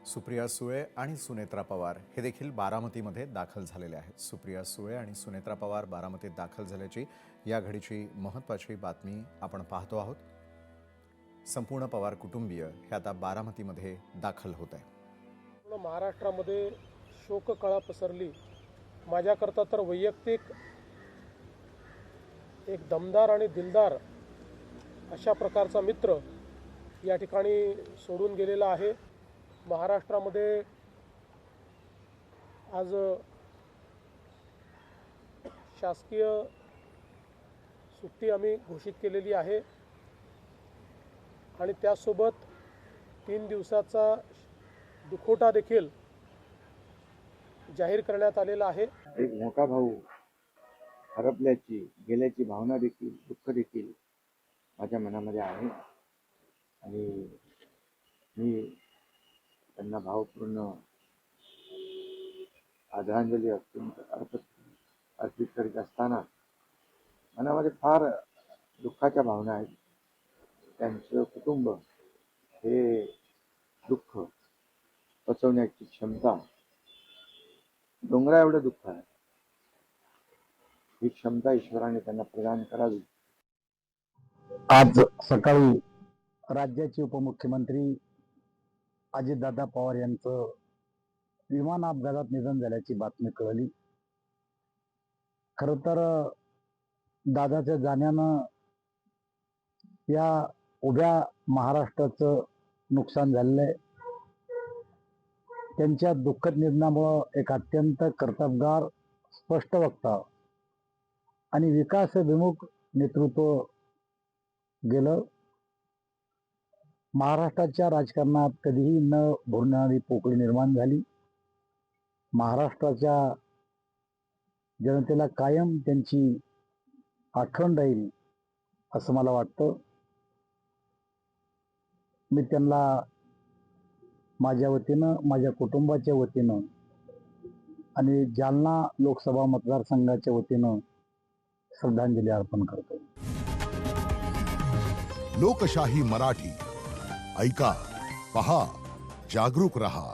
सुप्रिया सुळे आणि सुनेत्रा पवार हे देखील बारामतीमध्ये दाखल झालेले आहेत। सुप्रिया सुळे आणि सुनेत्रा पवार बारामतीत दाखल झाल्याची या घडीची महत्त्वाची बातमी आपण पाहतो आहोत। संपूर्ण पवार कुटुंबीय हे आता बारामतीमध्ये दाखल होत आहे। पूर्ण महाराष्ट्रामध्ये शोककळा पसरली। माझ्याकरता तर वैयक्तिक एक दमदार आणि दिलदार अशा प्रकारचा मित्र या ठिकाणी सोडून गेलेला आहे। महाराष्ट्रामध्ये आज शासकीय सुट्टी आम्ही घोषित केलेली आहे आणि त्यासोबत 3 दिवसाचा दुखवटा देखील जाहीर करण्यात आलेला आहे। एक मोठा भाऊ हरपल्याची गेल्याची भावना देखील दुःख देखील माझ्या मनामध्ये आहे आणि मी त्यांना भावपूर्ण आदरांजली अर्पित करीत असताना मनामध्ये फार दुःखाच्या भावना आहेत। त्यांचं कुटुंब हे दुःख पचवण्याची क्षमता डोंगरा एवढं दुःख आहे, ही क्षमता ईश्वराने त्यांना प्रदान करावी। आज सकाळी राज्याचे उपमुख्यमंत्री अजितदादा पवार यांचं विमान अपघातात निधन झाल्याची बातमी कळली। खरं तर दादाच्या जाण्यानं या उभ्या महाराष्ट्राचं नुकसान झालेलं आहे। त्यांच्या दुःखद निधनामुळं एक अत्यंत कर्तबगार, स्पष्ट वक्ता आणि विकासविमुख नेतृत्व गेलं। महाराष्ट्राच्या राजकारणात कधीही न भरणारी पोकळी निर्माण झाली। महाराष्ट्राच्या जनतेला कायम त्यांची आठवण राहील असं मला वाटतं। मी त्यांना माझ्या वतीनं, माझ्या कुटुंबाच्या वतीनं आणि जालना लोकसभा मतदारसंघाच्या वतीनं श्रद्धांजली अर्पण करतो। लोकशाही मराठी ऐका, पहा, जागरूक रहा।